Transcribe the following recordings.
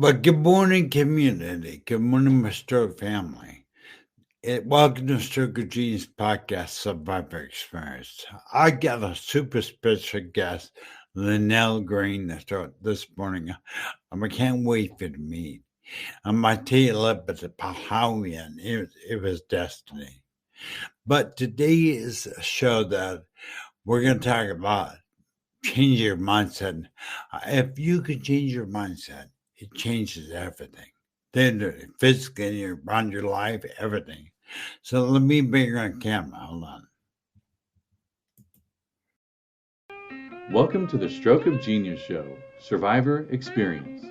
Well, good morning, community. Good morning, my stroke family. Welcome to Stroke of Genius Podcast Survivor Experience. I got a super special guest, Lynell Green, this morning. I can't wait for the meet. I'm going to tell you a little bit about how it was destiny. But today is a show that we're going to talk about change your mindset. If you can change your mindset, it changes everything. Then physically, around your life, everything. So let me bring her on camera. Hold on. Welcome to the Stroke of Genius Show, Survivor Experience.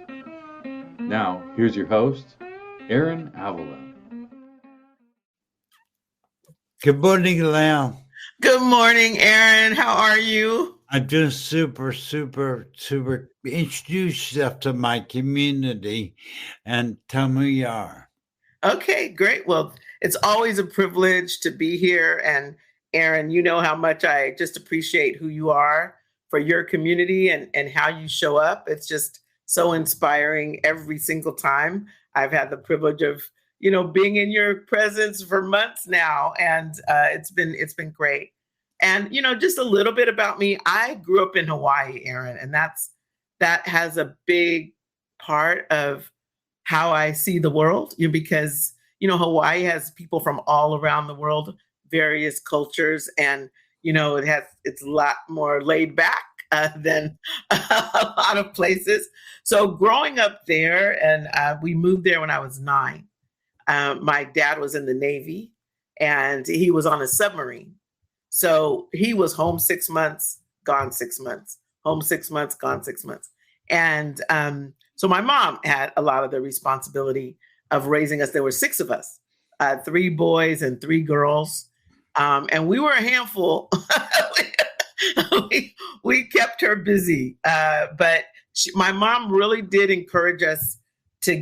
Now, here's your host, Aaron Avila. Good morning, Lynell. Good morning, Aaron. How are you? I'm doing super. Introduce yourself to my community and tell me who you are. Okay, great. Well, it's always a privilege to be here. And Aaron, you know how much I just appreciate who you are for your community and how you show up. It's just so inspiring every single time. I've had the privilege of, being in your presence for months now. And it's been great. And, just a little bit about me. I grew up in Hawaii, Aaron, and that has a big part of how I see the world, because, Hawaii has people from all around the world, various cultures, and, it's a lot more laid back than a lot of places. So growing up there, and we moved there when I was 9. My dad was in the Navy, and he was on a submarine. So he was home 6 months, gone 6 months, home 6 months, gone 6 months. And so my mom had a lot of the responsibility of raising us. There were 6 of us, 3 boys and 3 girls. And we were a handful. we kept her busy. But my mom really did encourage us to,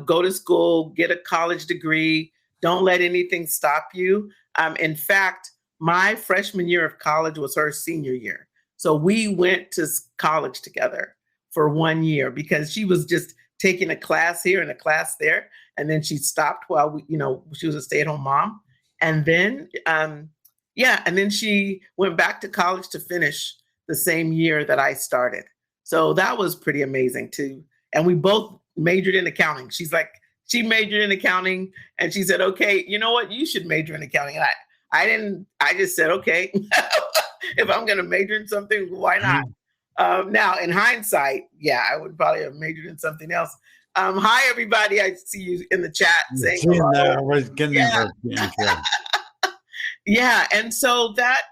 go to school, get a college degree. Don't let anything stop you. In fact, my freshman year of college was her senior year. So we went to college together for 1 year because she was just taking a class here and a class there. And then she stopped while she was a stay-at-home mom. And then, and then she went back to college to finish the same year that I started. So that was pretty amazing too. And we both majored in accounting. She majored in accounting, and she said, okay, you know what? You should major in accounting. And I just said, okay, if I'm going to major in something, why not? Now, in hindsight, I would probably have majored in something else. Hi, everybody. I see you in the chat saying hello. I was getting Yeah. And so that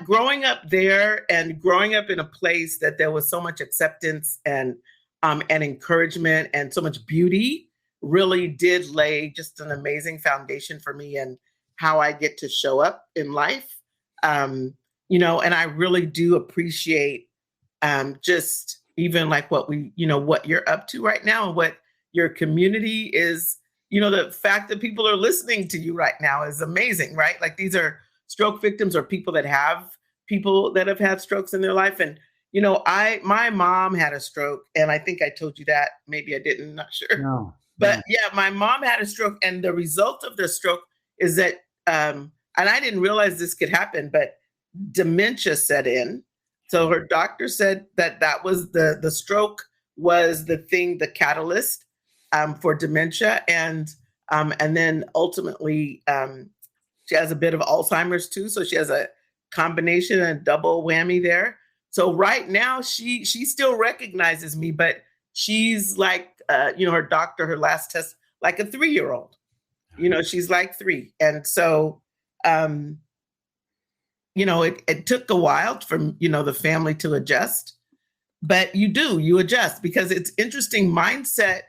growing up there and growing up in a place that there was so much acceptance and encouragement and so much beauty really did lay just an amazing foundation for me and how I get to show up in life. And I really do appreciate just even like what you're up to right now and what your community is, the fact that people are listening to you right now is amazing, right? Like these are stroke victims or people that have had strokes in their life. And, my mom had a stroke, and I think I told you that. Maybe I didn't, not sure. No. But my mom had a stroke, and the result of the stroke is that, and I didn't realize this could happen, but dementia set in. So her doctor said that was the stroke was the catalyst for dementia. And then ultimately she has a bit of Alzheimer's too. So she has a combination and double whammy there. So right now she still recognizes me, but she's like, her last test, like a 3-year-old, she's like 3. And so, it took a while for, the family to adjust, but you adjust because it's interesting mindset.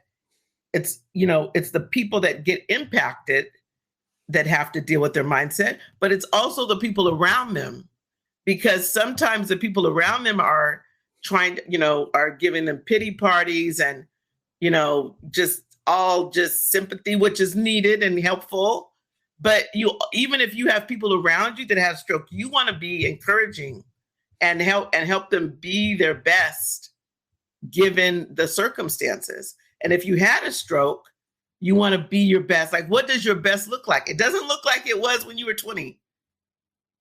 It's, it's the people that get impacted that have to deal with their mindset, but it's also the people around them, because sometimes the people around them are trying to, are giving them pity parties and, just sympathy, which is needed and helpful. But even if you have people around you that have stroke, you want to be encouraging and help them be their best given the circumstances. And if you had a stroke, you want to be your best. Like, what does your best look like? It doesn't look like it was when you were 20.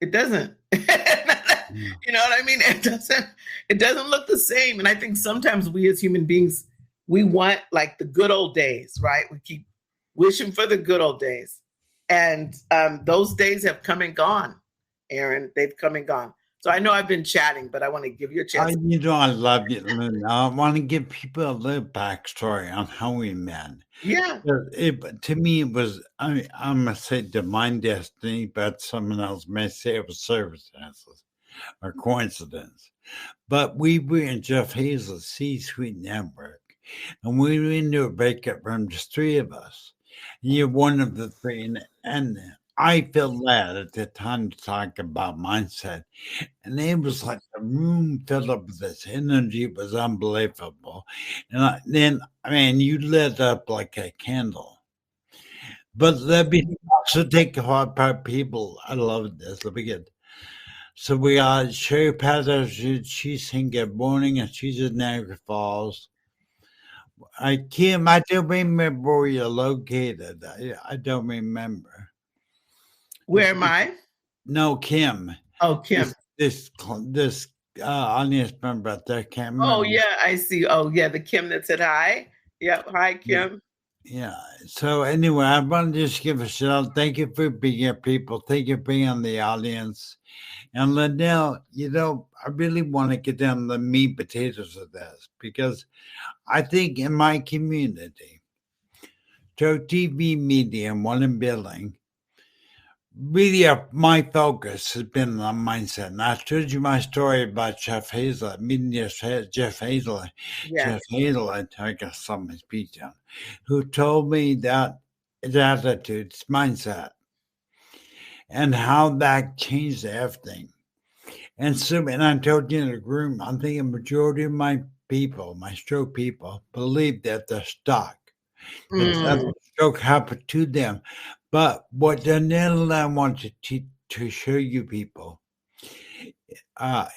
It doesn't. You know what I mean? It doesn't look the same. And I think sometimes we as human beings, we want like the good old days, right? We keep wishing for the good old days. And those days have come and gone, Aaron. They've come and gone. So I know I've been chatting, but I want to give you a chance. I love you, Lynell. I want to give people a little backstory on how we met. Yeah. To me, it was, I'm going to say divine destiny, but someone else may say it was circumstances or coincidence. But we were in Jeff Hazel's C-Suite Network, and we were into a breakout room, just three of us. And you're one of the three, and I felt led at the time to talk about mindset. And it was like the room filled up with this energy. It was unbelievable. And you lit up like a candle. But let me also take a hard part, people. I love this. Let me get. So we got Sherry Patterson. She's saying good morning, and she's in Niagara Falls. Kim, I don't remember where you're located. I don't remember. Where am I? No, Kim. Oh, Kim. This audience member out there can't remember. Oh, yeah, I see. Oh, yeah, the Kim that said hi. Yep. Hi, Kim. Yeah. So anyway, I want to just give a shout out. Thank you for being here, people. Thank you for being on the audience. And Lynell, I really want to get down to the meat and potatoes of this, because I think in my community, through TV, media, and one in building, really my focus has been on mindset. And I told you my story about Jeff Hazel, meeting Jeff Hazel. Yeah. Jeff Hazel, I got some of his speech on, who told me that his attitude, his mindset, and how that changed everything. And I told you in the room, I think a majority of my people, my stroke people, believe that they're stuck. That the stroke happened to them. But what Lynell and I want to show you people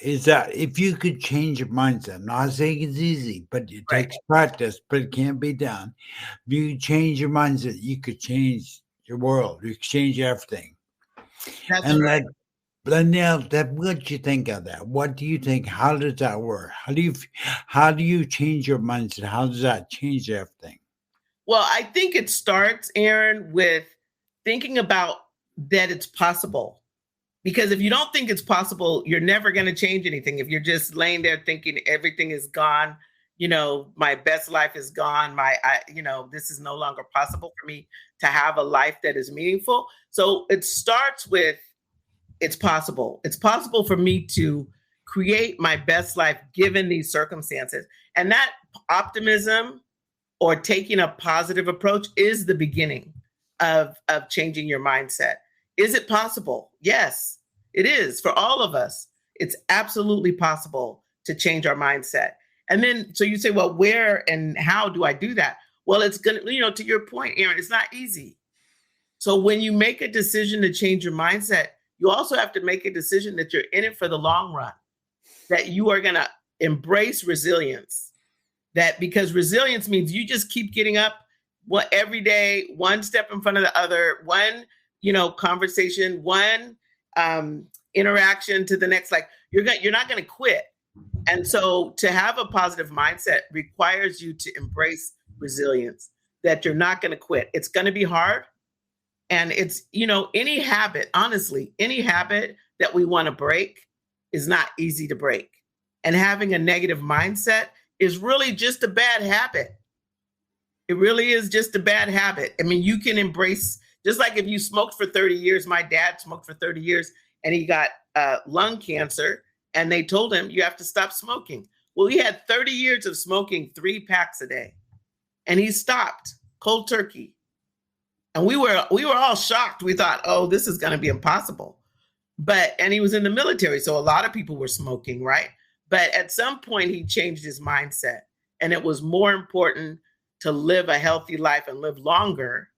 is that if you could change your mindset, I'm not saying it's easy, but it takes practice, but it can't be done. If you change your mindset, you could change your world. You could change everything. That's right. Lynell, what do you think of that? What do you think? How does that work? How do you change your mindset? How does that change everything? Well, I think it starts, Aaron, with thinking about that it's possible. Because if you don't think it's possible, you're never going to change anything. If you're just laying there thinking everything is gone, my best life is gone, this is no longer possible for me to have a life that is meaningful. So it starts with, it's possible. It's possible for me to create my best life given these circumstances. And that optimism or taking a positive approach is the beginning of changing your mindset. Is it possible? Yes, it is for all of us. It's absolutely possible to change our mindset. And then, so you say, well, where and how do I do that? Well, it's going to, to your point, Aaron, it's not easy. So when you make a decision to change your mindset, you also have to make a decision that you're in it for the long run, that you are going to embrace resilience. That because resilience means you just keep getting up every day, one step in front of the other, one, conversation, one interaction to the next. Like you're not going to quit. And so to have a positive mindset requires you to embrace resilience, that you're not going to quit. It's going to be hard. And it's, any habit, honestly, any habit that we want to break is not easy to break. And having a negative mindset is really just a bad habit. It really is just a bad habit. I mean, you can embrace, just like if you smoked for 30 years, my dad smoked for 30 years and he got lung cancer and they told him you have to stop smoking. Well, he had 30 years of smoking 3 packs a day and he stopped cold turkey. And we were all shocked. We thought, oh, this is going to be impossible. And he was in the military. So a lot of people were smoking, right? But at some point he changed his mindset and it was more important to live a healthy life and live longer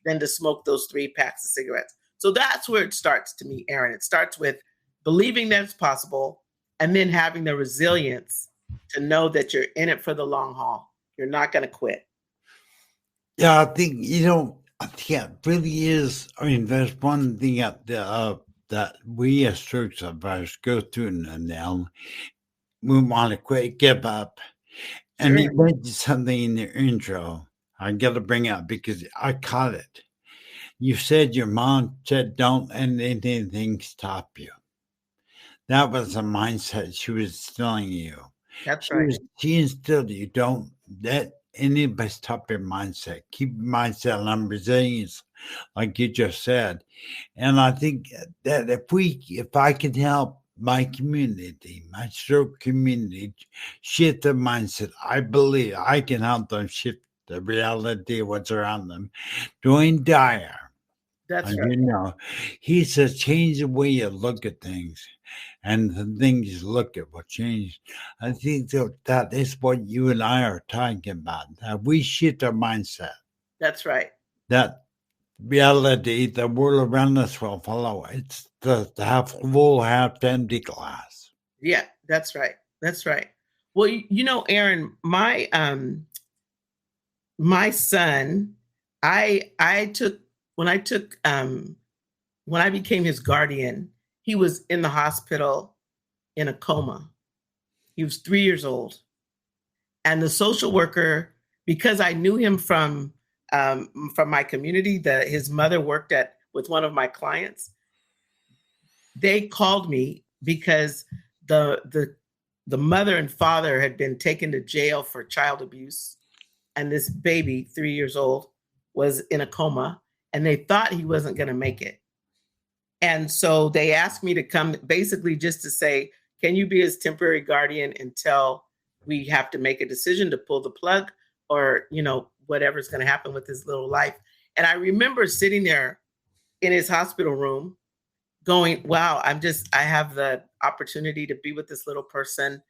than to smoke those 3 packs of cigarettes. So that's where it starts to me, Aaron. It starts with believing that it's possible and then having the resilience to know that you're in it for the long haul. You're not going to quit. Yeah, I think, I think it really is. I mean, there's one thing that we as stroke survivors go through now. We want to quit, give up. And you mentioned something in your intro I got to bring up because I caught it. You said your mom said, don't let anything stop you. That was a mindset she was instilling you. That's right. She instilled you, don't let anybody stop your mindset. Keep your mindset on resilience, like you just said. And I think that if I can help my community, my stroke community, shift their mindset, I believe I can help them shift the reality of what's around them. Dwayne Dyer, That's right. He says change the way you look at things, and the things you look at will change. I think that is what you and I are talking about. That we shift our mindset. That's right. That reality, the world around us will follow. It's the half full, half empty glass. Yeah, that's right. That's right. Well, Aaron, my son, when I became his guardian, he was in the hospital in a coma. He was 3 years old. And the social worker, because I knew him from my community, his mother worked with one of my clients. They called me because the mother and father had been taken to jail for child abuse. And this baby, 3 years old, was in a coma, and they thought he wasn't going to make it. And so they asked me to come basically just to say, can you be his temporary guardian until we have to make a decision to pull the plug or, whatever's going to happen with his little life. And I remember sitting there in his hospital room going, wow, I have the opportunity to be with this little person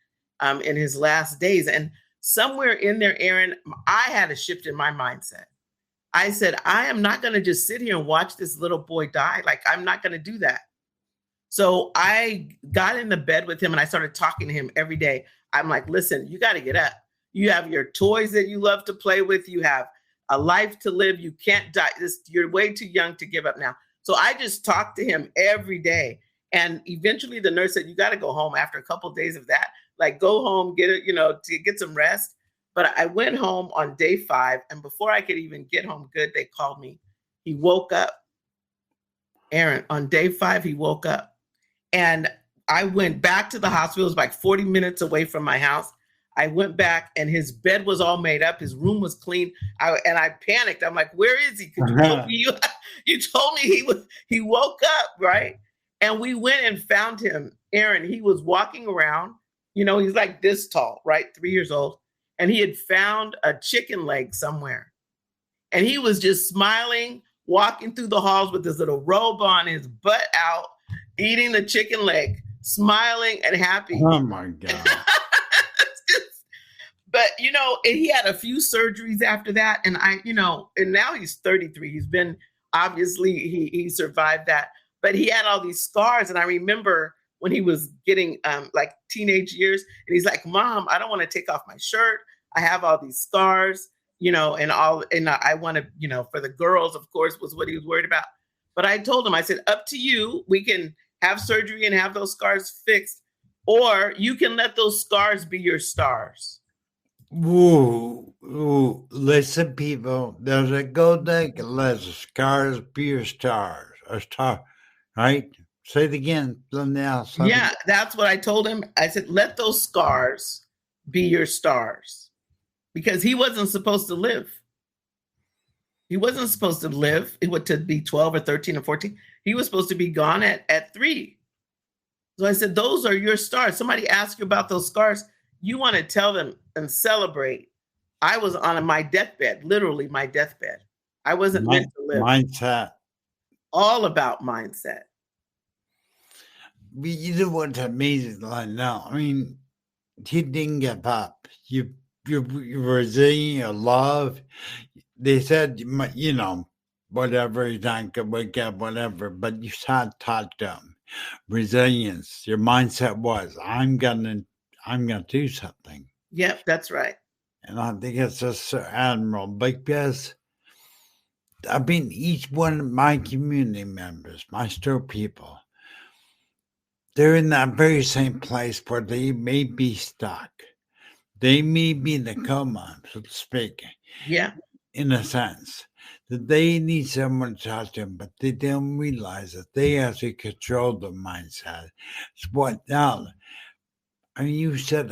in his last days. And somewhere in there, Aaron, I had a shift in my mindset. I said, I am not going to just sit here and watch this little boy die. Like, I'm not going to do that. So I got in the bed with him and I started talking to him every day. I'm like, listen, you got to get up. You have your toys that you love to play with. You have a life to live. You can't die. You're way too young to give up now. So I just talked to him every day. And eventually the nurse said, you got to go home after a couple of days of that. Like, go home, to get some rest. But I went home on day 5. And before I could even get home good, they called me. He woke up. Aaron, on day 5, he woke up. And I went back to the hospital. It was like 40 minutes away from my house. I went back and his bed was all made up. His room was clean. And I panicked. I'm like, where is he? Could you tell me? You told me he woke up, right? And we went and found him. Aaron, he was walking around. He's like this tall, right? 3 years old. And he had found a chicken leg somewhere. And he was just smiling, walking through the halls with his little robe on, his butt out, eating the chicken leg, smiling and happy. Oh, my God. But, he had a few surgeries after that. And and now he's 33. He's been, obviously, he survived that. But he had all these scars. And I remember when he was getting like teenage years, and he's like, Mom, I don't want to take off my shirt. I have all these scars, and I want to, for the girls, of course, was what he was worried about. But I told him, I said, up to you. We can have surgery and have those scars fixed, or you can let those scars be your stars. Ooh, listen, people, there's a gold egg and let the scars be your stars. A star, right? Say it again, Lynell. Yeah, that's what I told him. I said, let those scars be your stars. Because he wasn't supposed to live. He wasn't supposed to live. It would to be 12 or 13 or 14. He was supposed to be gone at 3. So I said, those are your stars. Somebody asked you about those scars. You want to tell them and celebrate. I was on my deathbed, literally my deathbed. I wasn't meant to live. Mindset. All about mindset. You know what's amazing, Lynell? I mean, he didn't give up. You resilient, your love. They said, whatever, he's not going to wake up, whatever, but you taught them resilience. Your mindset was, I'm going I'm going to do something. Yep, that's right. And I think it's just so admirable because, I mean, each one of my community members, my stroke people, they're in that very same place where they may be stuck. They may be in a coma, so to speak. Yeah. In a sense, that they need someone to talk to them, but they don't realize that they have to control the mindset. It's what now, I mean, you said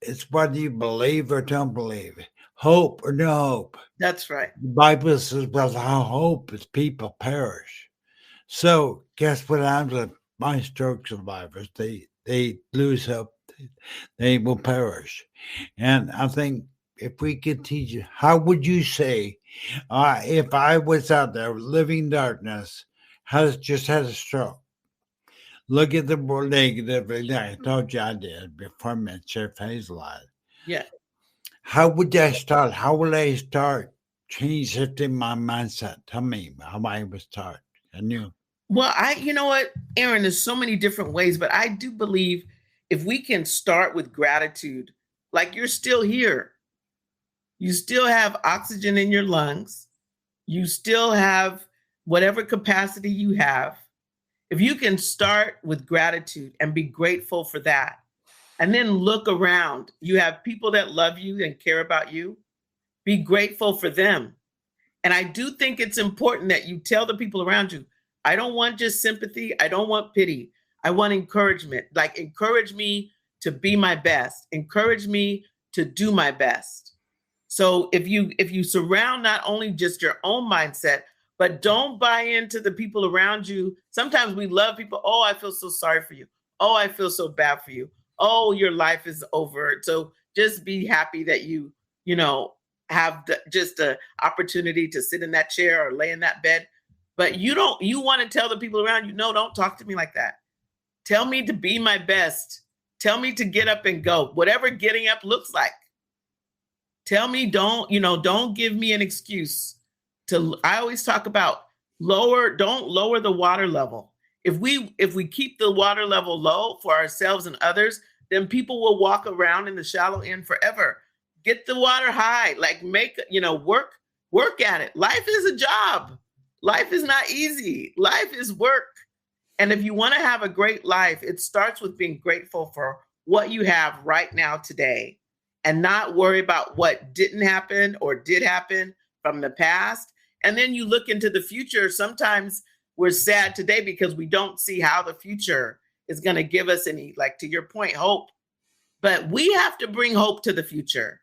it's what you believe or don't believe, hope or no hope. That's right. The Bible says, without hope, is people perish. So, guess what happens with my stroke survivors? They lose hope, they will perish. And I think if we could teach you, how would you say, if I was out there living darkness, just had a stroke, look at the world negatively, like I told you I did before I met Chef Hazel. Yeah. How would I start? How would I start shifting my mindset? Tell me how I would start. Can you? Well, you know what, Aaron, there's so many different ways, but I do believe if we can start with gratitude, like you're still here, you still have oxygen in your lungs, you still have whatever capacity you have. If you can start with gratitude and be grateful for that, and then look around, you have people that love you and care about you, be grateful for them. And I do think it's important that you tell the people around you, I don't want just sympathy. I don't want pity. I want encouragement. Like, encourage me to be my best. Encourage me to do my best. So if you surround not only just your own mindset, but don't buy into the people around you. Sometimes we love people. Oh, I feel so sorry for you. Oh, I feel so bad for you. Oh, your life is over. So just be happy that you have just the opportunity to sit in that chair or lay in that bed. But you want to tell the people around you, no, don't talk to me like that. Tell me to be my best. Tell me to get up and go, whatever getting up looks like. Tell me, don't give me an excuse I always talk about don't lower the water level. If we keep the water level low for ourselves and others, then people will walk around in the shallow end forever. Get the water high, like work at it. Life is a job. Life is not easy. Life is work. And if you want to have a great life, it starts with being grateful for what you have right now today and not worry about what didn't happen or did happen from the past. And then you look into the future. Sometimes we're sad today because we don't see how the future is going to give us any, like to your point, hope. But we have to bring hope to the future.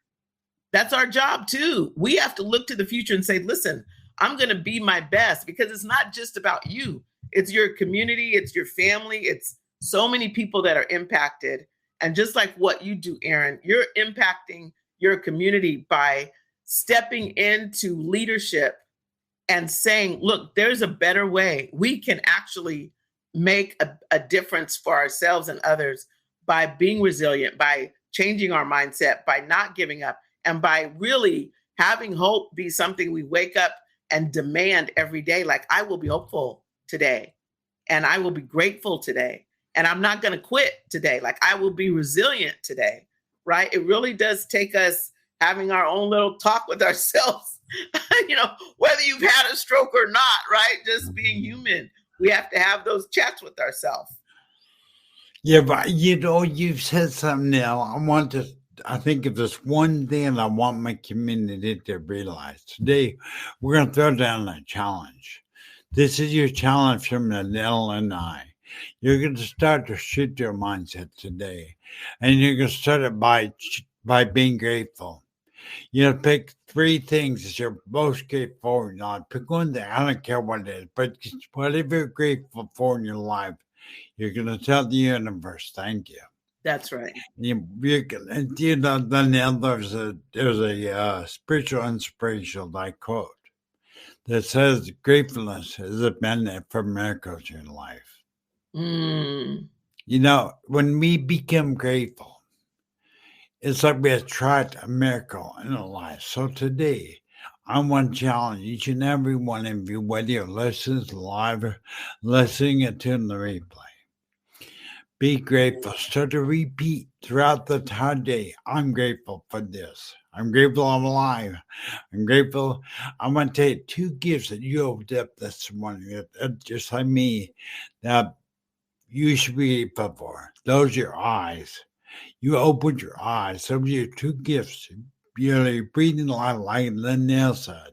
That's our job too. We have to look to the future and say, listen, I'm going to be my best, because it's not just about you. It's your community. It's your family. It's so many people that are impacted. And just like what you do, Aaron, you're impacting your community by stepping into leadership and saying, look, there's a better way. We can actually make a difference for ourselves and others by being resilient, by changing our mindset, by not giving up, and by really having hope be something we wake up and demand every day. Like, I will be hopeful today, and I will be grateful today, and I'm not going to quit today. Like, I will be resilient today, right? It really does take us having our own little talk with ourselves, whether you've had a stroke or not, right? Just being human. We have to have those chats with ourselves. Yeah, but you've said something now. I think of this one thing I want my community to realize. Today, we're going to throw down a challenge. This is your challenge from Lynell and I. You're going to start to shift your mindset today. And you're going to start it by being grateful. Pick 3 things that you're most grateful for. Pick one thing. I don't care what it is, but whatever you're grateful for in your life, you're going to tell the universe, thank you. That's right. There's a spiritual inspirational quote that says gratefulness is a magnet for miracles in life. When we become grateful, it's like we attract a miracle in our life. So today, I want to challenge each and every one of you, whether you're listening live or listening to the replay. Be grateful. Start to repeat throughout the entire day. I'm grateful for this. I'm grateful I'm alive. I'm grateful. I'm going to take 2 gifts that you opened up this morning, just like me, that you should be grateful for. Those are your eyes. You opened your eyes. Those are your 2 gifts. You're breathing life, like Lynell said.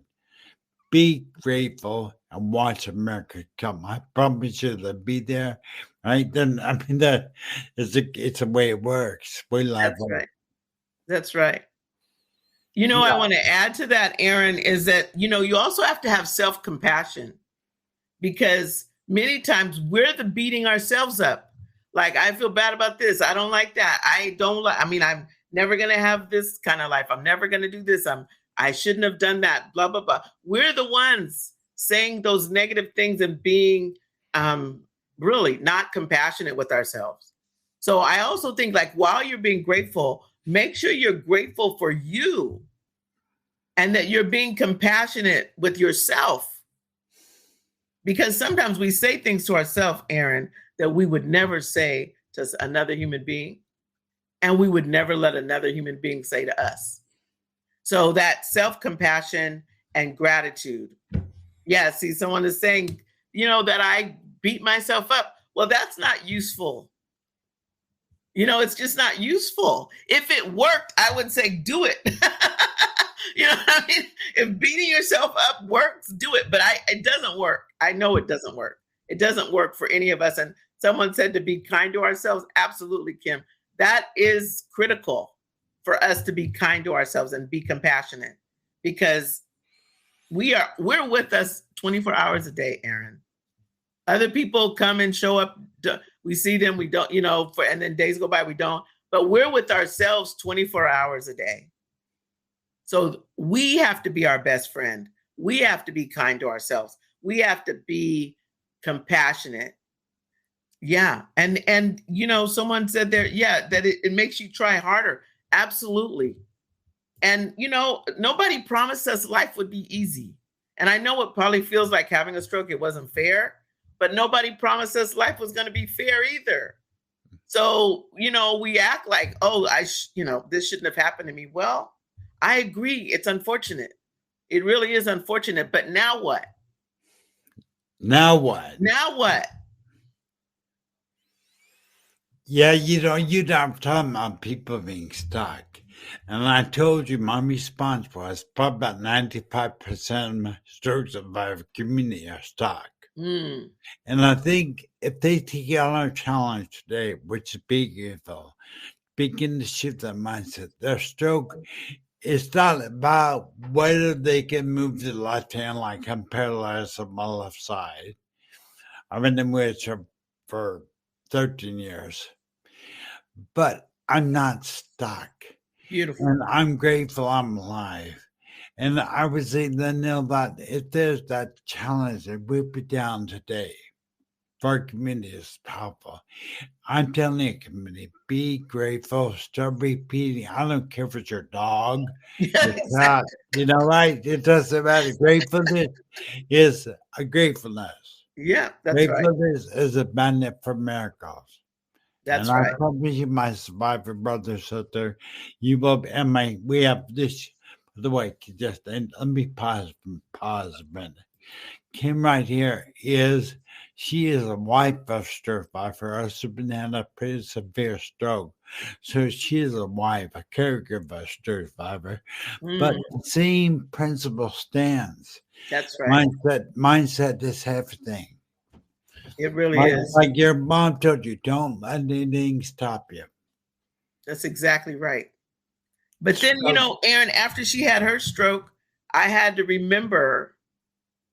Be grateful and watch America come. I promise you they'll be there. Right? Then I mean that it's the way it works. We live. That's right. That's right. You know, I want to add to that, Aaron, is that, you know, you also have to have self-compassion, because many times we're the beating ourselves up. Like, I feel bad about this. I don't like that. I'm never going to have this kind of life. I'm never going to do this. I shouldn't have done that, blah, blah, blah. We're the ones saying those negative things and being really not compassionate with ourselves. So I also think, like, while you're being grateful, make sure you're grateful for you and that you're being compassionate with yourself. Because sometimes we say things to ourselves, Aaron, that we would never say to another human being, and we would never let another human being say to us. So that self-compassion and gratitude. Yeah, see, someone is saying, you know, that I beat myself up. Well, that's not useful. You know, it's just not useful. If it worked, I would say do it. You know what I mean? If beating yourself up works, do it. But it doesn't work. I know it doesn't work. It doesn't work for any of us. And someone said to be kind to ourselves. Absolutely, Kim. That is critical for us to be kind to ourselves and be compassionate, because we're with us 24 hours a day, Aaron. Other people come and show up. We see them. We don't, you know, and then days go by, we don't. But we're with ourselves 24 hours a day. So we have to be our best friend. We have to be kind to ourselves. We have to be compassionate. Yeah. And you know, someone said there, yeah, that it makes you try harder. Absolutely. And, you know, nobody promised us life would be easy. And I know it probably feels like having a stroke, it wasn't fair, but nobody promised us life was going to be fair either. So, you know, we act like, oh, this shouldn't have happened to me. Well, I agree. It's unfortunate. It really is unfortunate. But now what? Now what? Now what? Yeah, you know, I'm talking about people being stuck. And I told you my response was probably about 95% of my stroke survivor community are stuck. Mm. And I think if they take on our challenge today, which is beautiful, begin to shift their mindset, their stroke is not about whether they can move to the left hand, like I'm paralyzed on my left side. I've been in wheelchair for 13 years. But I'm not stuck. Beautiful. And I'm grateful I'm alive. And I would say, Lynell, that if there's that challenge that we put down today for our community is powerful. I'm telling you, community, be grateful, start repeating. I don't care if it's your dog, your cat, you know, right? It doesn't matter. Gratefulness is a gratefulness. Yeah, that's gratefulness is a magnet for miracles. That's and right. I promise you, my survivor brothers out there, you will. And we have this. By the way, just and let me pause a minute. Kim right here she is a wife of survivor. Her husband had a pretty severe stroke, so she is a wife, a caregiver of survivor. But the same principle stands. That's right. Mindset is everything. It really is. Like your mom told you, don't let anything stop you. That's exactly right. But then, you know, Aaron, after she had her stroke, I had to remember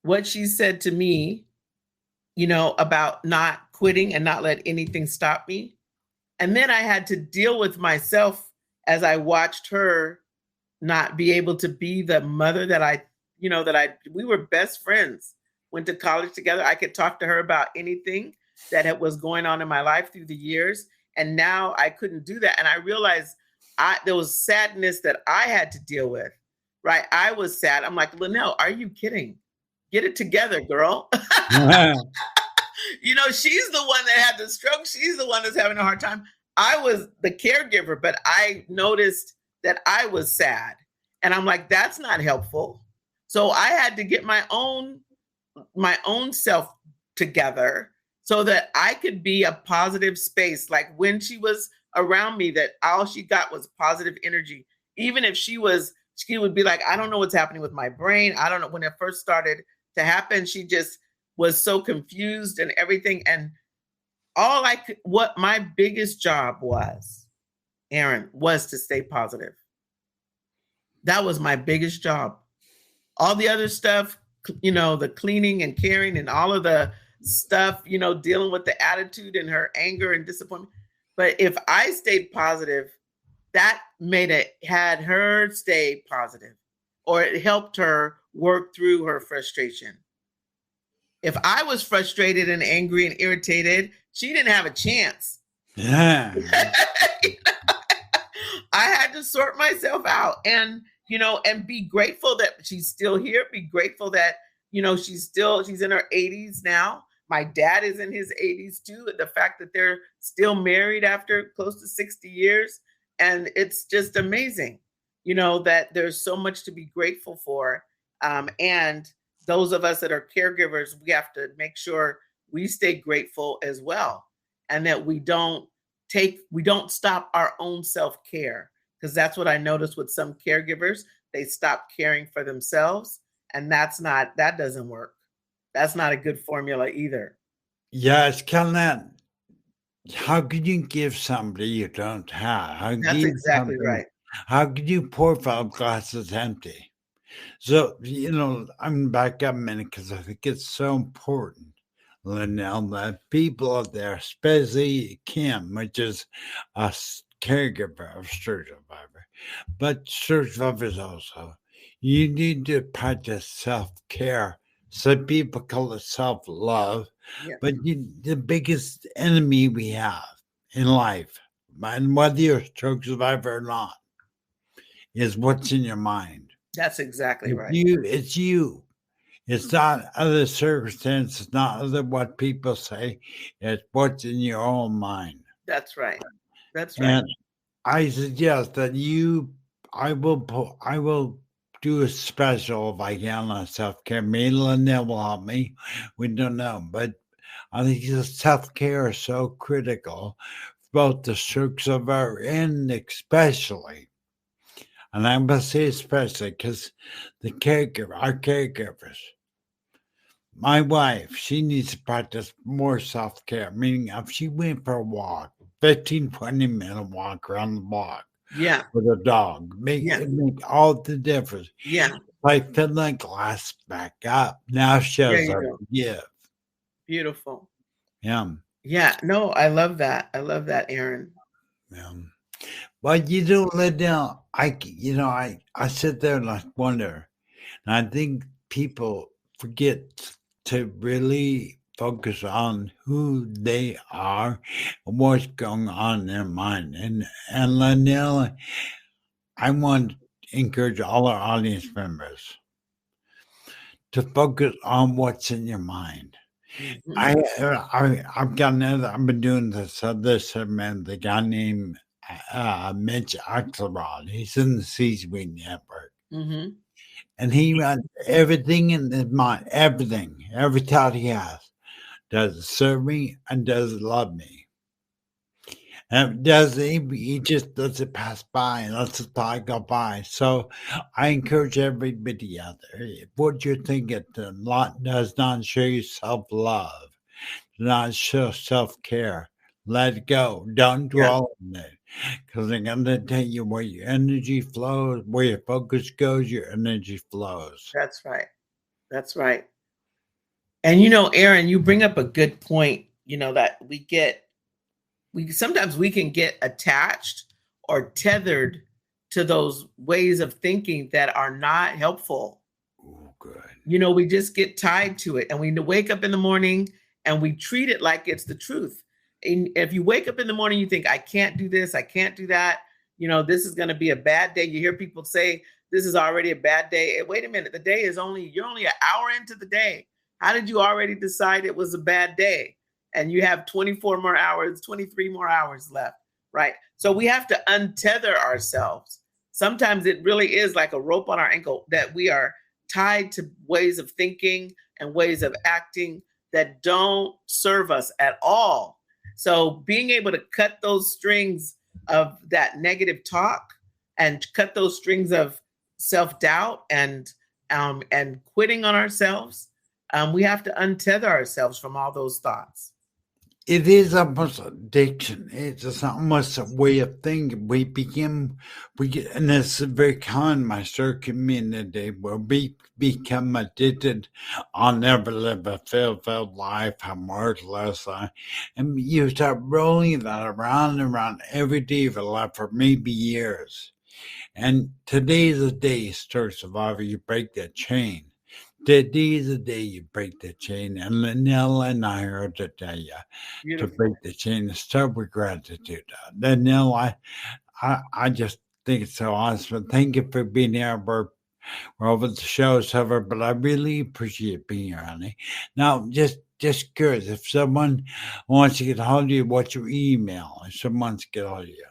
what she said to me, you know, about not quitting and not let anything stop me. And then I had to deal with myself as I watched her not be able to be the mother that we were best friends. Went to college together. I could talk to her about anything that was going on in my life through the years. And now I couldn't do that. And I realized there was sadness that I had to deal with, right? I was sad. I'm like, Lynell, are you kidding? Get it together, girl. she's the one that had the stroke. She's the one that's having a hard time. I was the caregiver, but I noticed that I was sad. And I'm like, that's not helpful. So I had to get my own self together so that I could be a positive space. Like when she was around me, that all she got was positive energy. Even if she would be like, I don't know what's happening with my brain. I don't know. When it first started to happen, she just was so confused and everything. And what my biggest job was, Aaron, was to stay positive. That was my biggest job. All the other stuff, the cleaning and caring and all of the stuff, dealing with the attitude and her anger and disappointment. But if I stayed positive, that had her stay positive, or it helped her work through her frustration. If I was frustrated and angry and irritated, she didn't have a chance. Yeah. I had to sort myself out and be grateful that she's still here. Be grateful that, she's in her 80s now. My dad is in his 80s too. The fact that they're still married after close to 60 years. And it's just amazing, that there's so much to be grateful for. And those of us that are caregivers, we have to make sure we stay grateful as well. And that we don't stop our own self-care. Because that's what I noticed with some caregivers. They stop caring for themselves. And that doesn't work. That's not a good formula either. Yeah, it's kind of that. How could you give somebody you don't have? That's exactly right. How could you pour 5 glasses empty? So, I'm back up a minute because I think it's so important, Lynell, that people out there, especially Kim, which is a caregiver of stroke survivor, but stroke survivors also, you need to practice self-care. Some people call it self-love, but the biggest enemy we have in life, and whether you're a stroke survivor or not, is what's in your mind. That's exactly right. It's you. It's not other circumstances, not other what people say. It's what's in your own mind. That's right. That's right. And I suggest that I will do a special if I can on self-care. Maybe Lynell will help me. We don't know. But I think self-care is so critical for both the stroke survivor and especially. And I must say especially because our caregivers, my wife, she needs to practice more self-care, meaning if she went for a walk, 15, 20-minute walk around the block with a dog, make all the difference. Yeah. I fill the glass back up. Now she has to give. Beautiful. Yeah. Yeah. No, I love that. I love that, Aaron. Yeah. But let down. I sit there and I wonder, and I think people forget to really focus on who they are and what's going on in their mind. And Lynell, I want to encourage all our audience members to focus on what's in your mind. Mm-hmm. I've been doing this segment, the guy named Mitch Axelrod. He's in the C-Suite Network. Mm-hmm. And he runs everything in his mind, every thought he has. Does it serve me and does it love me? And he just lets it pass by and lets the thought go by. So I encourage everybody out there, if what you're thinking does not show you self-love, does not show self-care, let it go. Don't dwell on it. Because I'm going to tell you where your energy flows, where your focus goes, your energy flows. That's right. That's right. And, Aaron, you bring up a good point, that sometimes we can get attached or tethered to those ways of thinking that are not helpful. Oh, good. We just get tied to it and we wake up in the morning and we treat it like it's the truth. And if you wake up in the morning, you think, I can't do this, I can't do that. This is going to be a bad day. You hear people say, this is already a bad day. Wait a minute. You're only an hour into the day. How did you already decide it was a bad day? and you have 24 more hours, 23 more hours left, right? So we have to untether ourselves. Sometimes it really is like a rope on our ankle that we are tied to ways of thinking and ways of acting that don't serve us at all. So being able to cut those strings of that negative talk and cut those strings of self-doubt and quitting on ourselves, we have to untether ourselves from all those thoughts. It is almost addiction. It's almost a way of thinking. And it's very common in my circle community where we become addicted. I'll never live a fulfilled life. I'm worthless. And you start rolling that around and around every day of your life for maybe years. And today's the day, Star Survivor, you break that chain. Today's the day you break the chain. And Lynell and I are to tell you to break the chain and start with gratitude. Lynell, I just think it's so awesome. Thank you for being here. We're over the show's over, but I really appreciate being here, honey. Now, just curious, if someone wants to get a hold of you, what's your email? If someone wants to get a hold of you.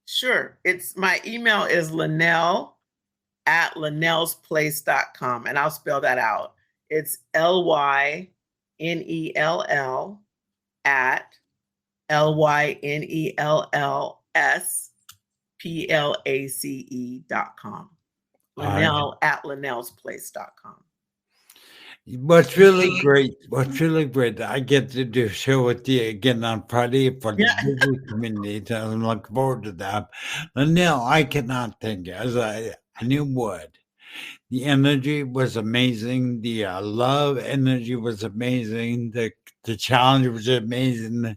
Sure. My email is Lynell@lynellsplace.com, and I'll spell that out. It's LYNELL @LYNELLSPLACE.com. Lynell@lynellsplace.com. What's really great, I get to do a show with you again on Friday for the business community. So I'm looking forward to that. Lynell, I cannot thank you, as I knew would. The energy was amazing. The love energy was amazing. The challenge was amazing.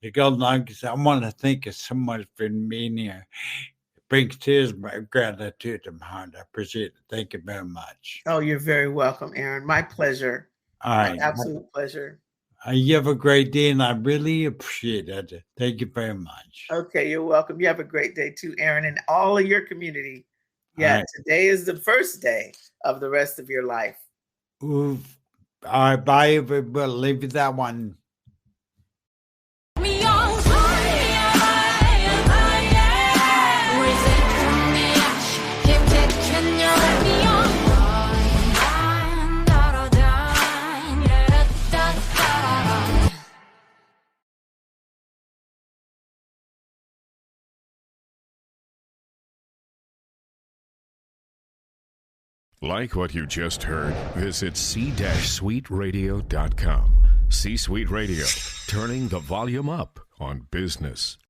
The golden nuggets. I want to thank you so much for being here. It brings tears of gratitude to my heart. I appreciate it. Thank you very much. Oh, you're very welcome, Aaron. My pleasure. All right. My absolute pleasure. You have a great day, and I really appreciate it. Thank you very much. Okay, you're welcome. You have a great day too, Aaron, and all of your community. Yeah, right. Today is the first day of the rest of your life. Ooh. All right, bye. We'll leave you that one. Like what you just heard, visit c-suiteradio.com. C-Suite Radio, turning the volume up on business.